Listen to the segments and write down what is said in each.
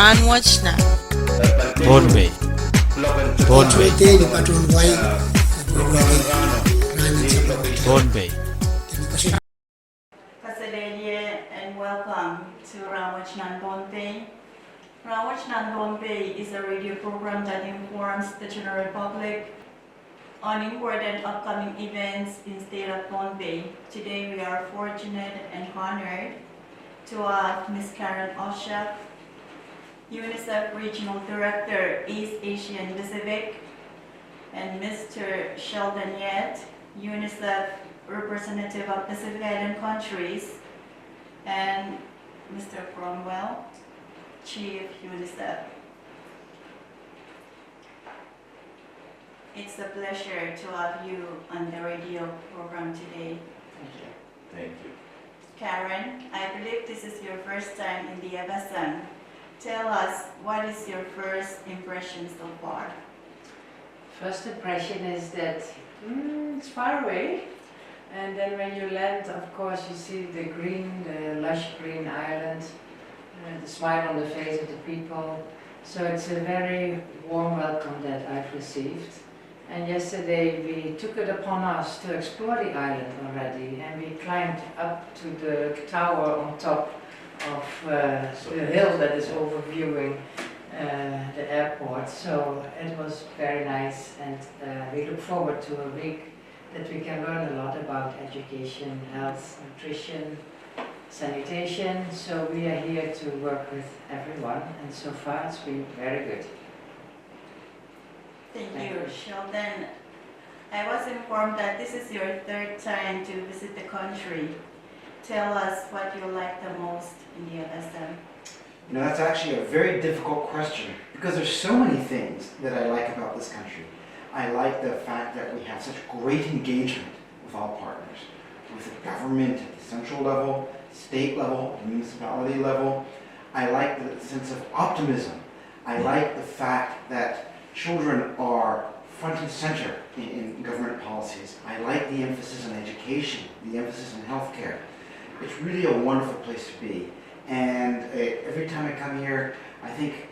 Rahnwet Nan Pohnpei Pohnpei. And welcome to Rahnwet Nan Pohnpei. Rahnwet Nan Pohnpei is a radio program that informs the general public on important upcoming events in state of Pohnpei. Today we are fortunate and honored to have Ms. Karen Oshak, UNICEF Regional Director, East Asia and Pacific, and Mr. Sheldon Yet, UNICEF Representative of Pacific Island countries, and Mr. Cromwell, Chief UNICEF. It's a pleasure to have you on the radio program today. Thank you. Thank you. Karen, I believe this is your first time in the FSM. Tell us, what is your first impression so far? First impression is that it's far away, and then when you land, of course, you see the green, the lush green island, the smile on the face of the people. So it's a very warm welcome that I've received. And yesterday we took it upon us to explore the island already, and we climbed up to the tower on top of the hill that is overviewing the airport. So it was very nice, and we look forward to a week that we can learn a lot about education, health, nutrition, sanitation. So we are here to work with everyone, and so far it's been very good. Thank you, Sheldon. I was informed that this is your third time to visit the country. Tell us what you like the most in the FSM. You know, that's actually a very difficult question because there's so many things that I like about this country. I like the fact that we have such great engagement with all partners, with the government at the central level, state level, municipality level. I like the sense of optimism. I like the fact that children are front and center in government policies. I like the emphasis on education, the emphasis on healthcare. It's really a wonderful place to be. And every time I come here, I think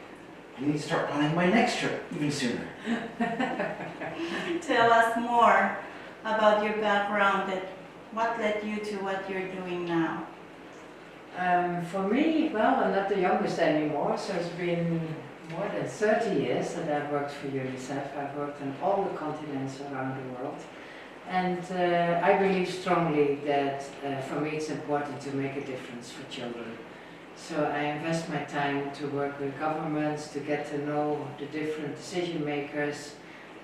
I need to start planning my next trip even sooner. Tell us more about your background, what led you to what you're doing now. For me, well, I'm not the youngest anymore, so it's been more than 30 years that I've worked for UNICEF. I've worked on all the continents around the world. And I believe strongly that for me it's important to make a difference for children. So I invest my time to work with governments, to get to know the different decision makers.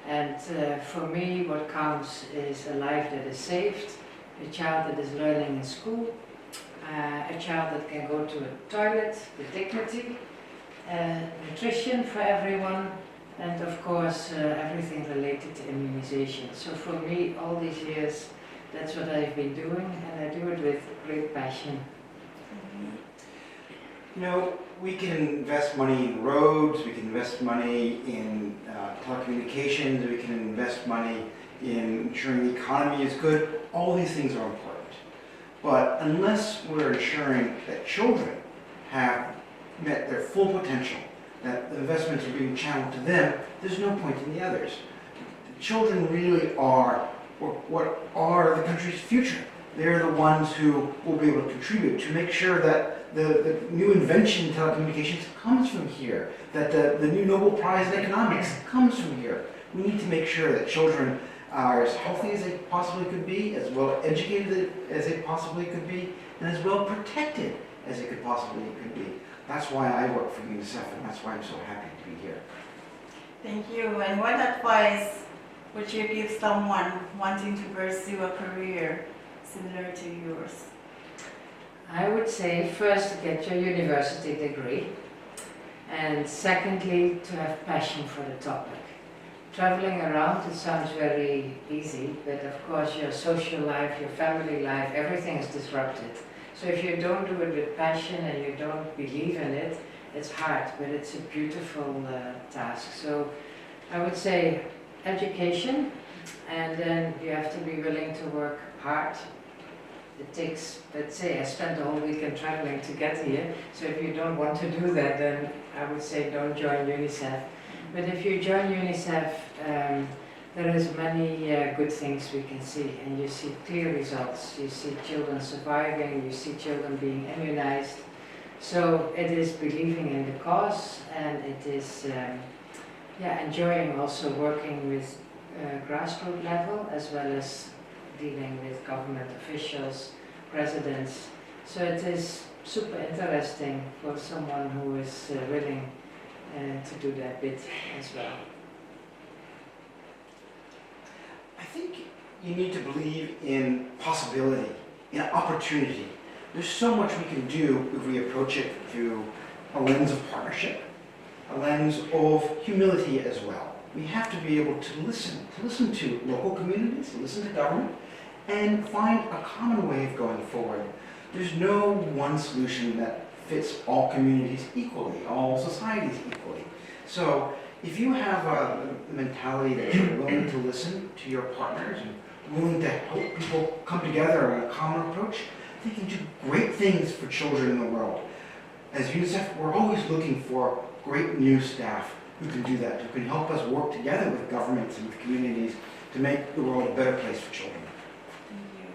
And for me what counts is a life that is saved, a child that is learning in school, a child that can go to a toilet with dignity, nutrition for everyone, and of course everything related to immunization. So for me, all these years, that's what I've been doing, and I do it with great passion. You know, we can invest money in roads, we can invest money in telecommunications, we can invest money in ensuring the economy is good. All these things are important. But unless we're ensuring that children have met their full potential, that the investments are being channeled to them, there's no point in the others. The children really are what are the country's future. They're the ones who will be able to contribute to make sure that the new invention in telecommunications comes from here, that the new Nobel Prize in economics comes from here. We need to make sure that children are as healthy as they possibly could be, as well educated as they possibly could be, and as well protected as they could possibly could be. That's why I work for UNICEF, and that's why I'm so happy to be here. Thank you. And what advice would you give someone wanting to pursue a career similar to yours? I would say first to get your university degree, and secondly to have passion for the topic. Traveling around, it sounds very easy, but of course your social life, your family life, everything is disrupted. So if you don't do it with passion and you don't believe in it, it's hard, but it's a beautiful task. So I would say education, and then you have to be willing to work hard it takes, let's say I spent the whole weekend traveling to get here, so if you don't want to do that, then I would say don't join UNICEF. But if you join UNICEF, there is many good things we can see, and you see clear results. You see children surviving, you see children being immunized. So it is believing in the cause, and it is enjoying also working with grassroots level, as well as dealing with government officials, presidents. So it is super interesting for someone who is willing to do that bit as well. I think you need to believe in possibility, in opportunity. There's so much we can do if we approach it through a lens of partnership, a lens of humility as well. We have to be able to listen to local communities, to listen to government, and find a common way of going forward. There's no one solution that fits all communities equally, all societies equally. So if you have a mentality that you're willing to listen to your partners and willing to help people come together on a common approach, they can do great things for children in the world. As UNICEF, we're always looking for great new staff who can do that, who can help us work together with governments and with communities to make the world a better place for children. Thank you.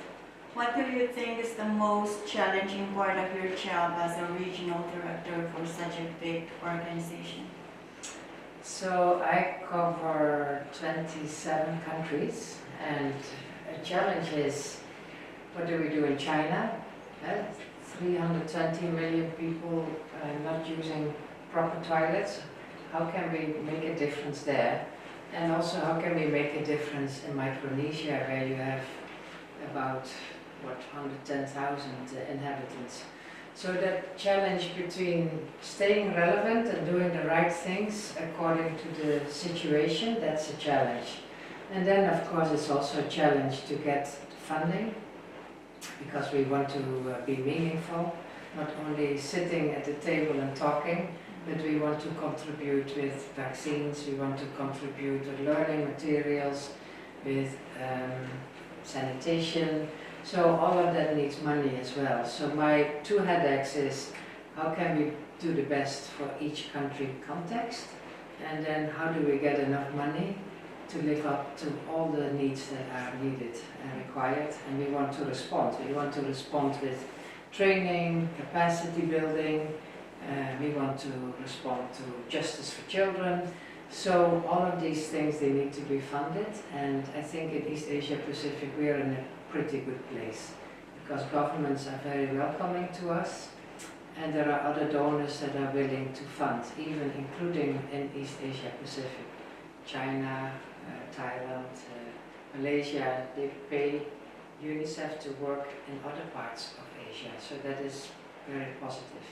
What do you think is the most challenging part of your job as a regional director for such a big organization? So I cover 27 countries, and a challenge is, what do we do in China? 320 million people not using proper toilets. How can we make a difference there? And also, how can we make a difference in Micronesia, where you have about 110,000 inhabitants? So that challenge between staying relevant and doing the right things according to the situation, that's a challenge. And then of course it's also a challenge to get funding, because we want to be meaningful, not only sitting at the table and talking, but we want to contribute with vaccines, we want to contribute with learning materials, with sanitation. So all of that needs money as well. So my two headaches is, how can we do the best for each country context? And then how do we get enough money to live up to all the needs that are needed and required? And we want to respond. We want to respond with training, capacity building. We want to respond to justice for children. So all of these things, they need to be funded. And I think in East Asia Pacific, we are in a pretty good place, because governments are very welcoming to us, and there are other donors that are willing to fund, even including in East Asia Pacific. China, Thailand, Malaysia, they pay UNICEF to work in other parts of Asia, so that is very positive.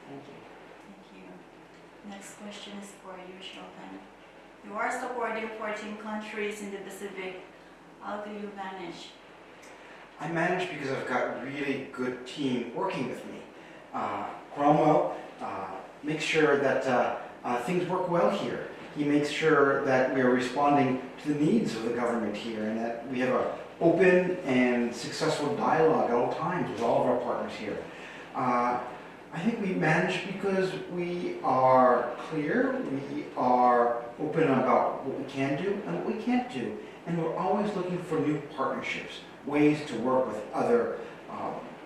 Thank you. Thank you. Next question is for you, Sheldon. You are supporting 14 countries in the Pacific. How do you manage? I manage because I've got a really good team working with me. Cromwell makes sure that things work well here. He makes sure that we are responding to the needs of the government here, and that we have an open and successful dialogue at all times with all of our partners here. I think we manage because we are clear, we are open about what we can do and what we can't do, and we're always looking for new partnerships, ways to work with other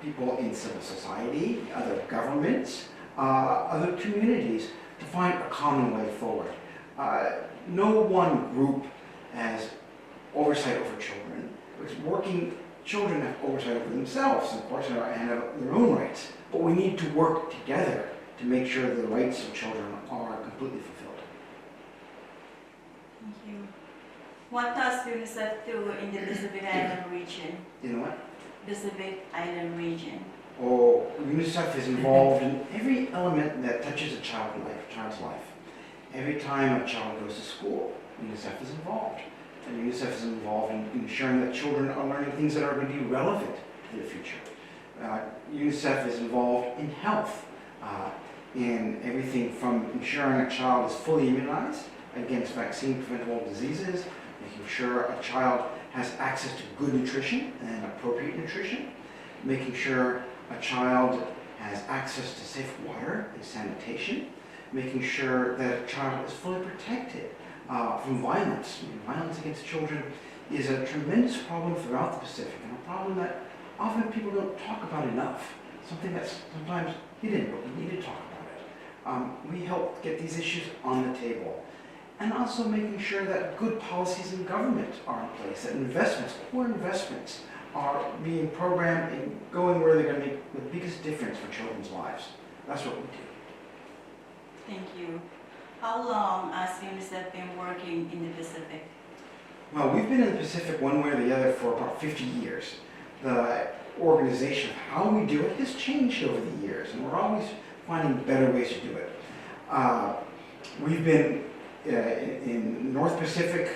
people in civil society, other governments, other communities, to find a common way forward. No one group has oversight over children. It's working, children have oversight over themselves, of course, and have their own rights. But we need to work together to make sure the rights of children are completely fulfilled. Thank you. What does UNICEF do in the Pacific Island region? You know what? Pacific Island region. Oh, UNICEF is involved in every element that touches a child's life. Every time a child goes to school, UNICEF is involved. And UNICEF is involved in ensuring that children are learning things that are going to be relevant to their future. UNICEF is involved in health, in everything from ensuring a child is fully immunized against vaccine-preventable diseases, making sure a child has access to good nutrition and appropriate nutrition, making sure a child has access to safe water and sanitation, making sure that a child is fully protected from violence. Violence against children is a tremendous problem throughout the Pacific, and a problem that often people don't talk about enough. Something that's sometimes hidden, but we need to talk about it. We help get these issues on the table. And also making sure that good policies in government are in place, that investments, core investments, are being programmed and going where they're going to make the biggest difference for children's lives. That's what we do. Thank you. How long has UNICEF been working in the Pacific? Well, we've been in the Pacific one way or the other for about 50 years. The organization of how we do it has changed over the years, and we're always finding better ways to do it. We've been in North Pacific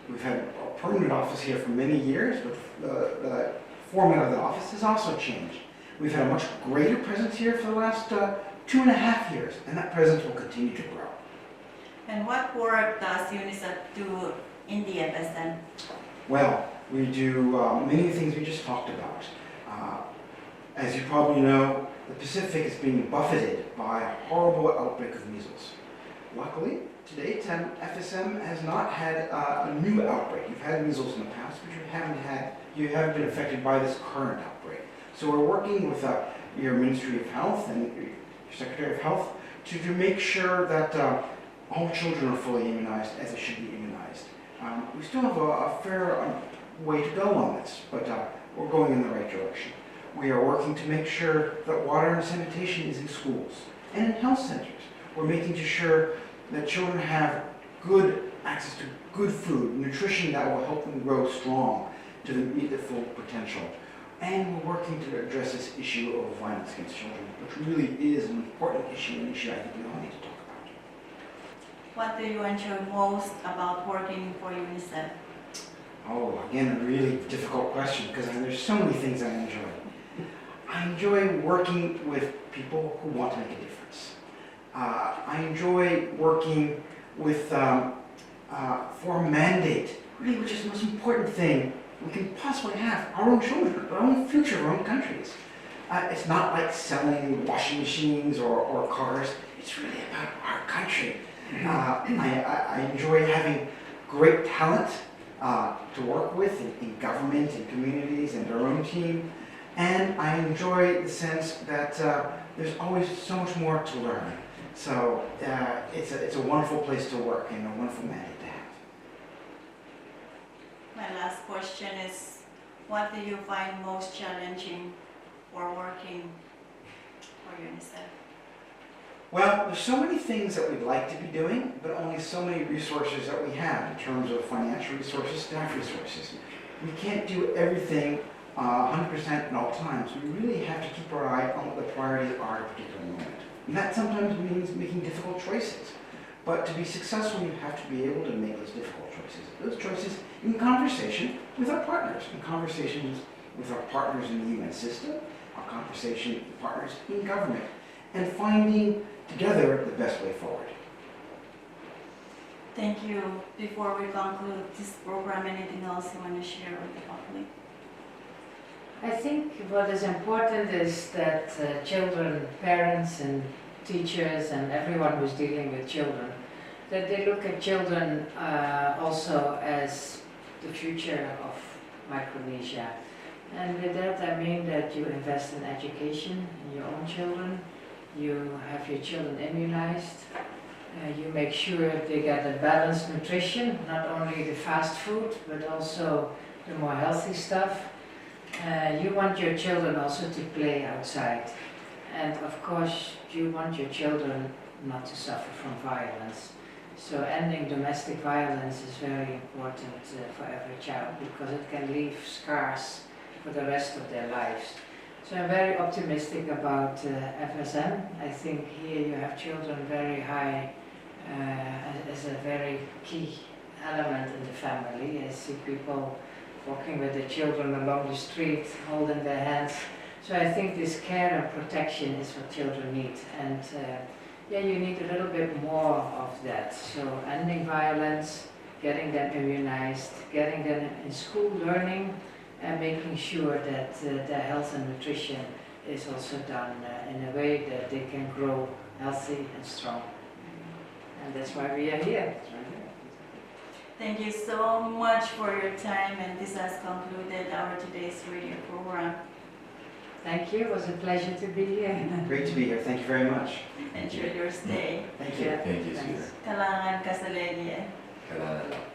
we've had a permanent office here for many years, but the format of the office has also changed. We've had a much greater presence here for the last 2.5 years, and that presence will continue to grow. And what work does UNICEF do in the FSM? Well, we do many things we just talked about. As you probably know, the Pacific is being buffeted by a horrible outbreak of measles. Luckily, to date, FSM has not had a new outbreak. You've had measles in the past, but you haven't been affected by this current outbreak. So we're working with your Ministry of Health and your Secretary of Health to make sure that all children are fully immunized as they should be immunized. We still have a fair way to go on this, but we're going in the right direction. We are working to make sure that water and sanitation is in schools and in health centers. We're making sure that children have good access to good food, nutrition that will help them grow strong to meet their full potential. And we're working to address this issue of violence against children, which really is an important issue, an issue I think we all need to talk about. What do you enjoy most about working for UNICEF? Oh, again, a really difficult question, because there's so many things I enjoy. I enjoy working with people who want to make a difference. I enjoy working with, for a mandate, really, which is the most important thing we can possibly have, our own children, our own future, our own countries. It's not like selling washing machines or cars. It's really about our country. I enjoy having great talent to work with in government and communities and our own team. And I enjoy the sense that there's always so much more to learn. So it's a wonderful place to work and a wonderful mandate to have. My last question is, what do you find most challenging for working for UNICEF? Well, there's so many things that we'd like to be doing, but only so many resources that we have in terms of financial resources, staff resources. We can't do everything 100% at all times. We really have to keep our eye on what the priorities are at a particular moment. And that sometimes means making difficult choices. But to be successful, you have to be able to make those difficult choices. Those choices in conversation with our partners, in conversations with our partners in the UN system, our conversation with partners in government, and finding together the best way forward. Thank you. Before we conclude this program, anything else you want to share with the public? I think what is important is that children, parents and teachers and everyone who's dealing with children, that they look at children also as the future of Micronesia. And with that I mean that you invest in education in your own children, you have your children immunized, you make sure they get a balanced nutrition, not only the fast food but also the more healthy stuff. You want your children also to play outside, and of course you want your children not to suffer from violence. So ending domestic violence is very important for every child, because it can leave scars for the rest of their lives. So I'm very optimistic about FSM. I think here you have children very high as a very key element in the family. I see people walking with the children along the street, holding their hands. So I think this care and protection is what children need. And yeah, you need a little bit more of that. So ending violence, getting them immunized, getting them in school learning, and making sure that their health and nutrition is also done in a way that they can grow healthy and strong. And that's why we are here. Thank you so much for your time, and this has concluded our today's radio program. Thank you, it was a pleasure to be here. Great to be here. Thank you very much. Enjoy your stay. Thank you. Yeah, Thank you, thanks. sir. Kailangan ka sa Legia. Kailangan.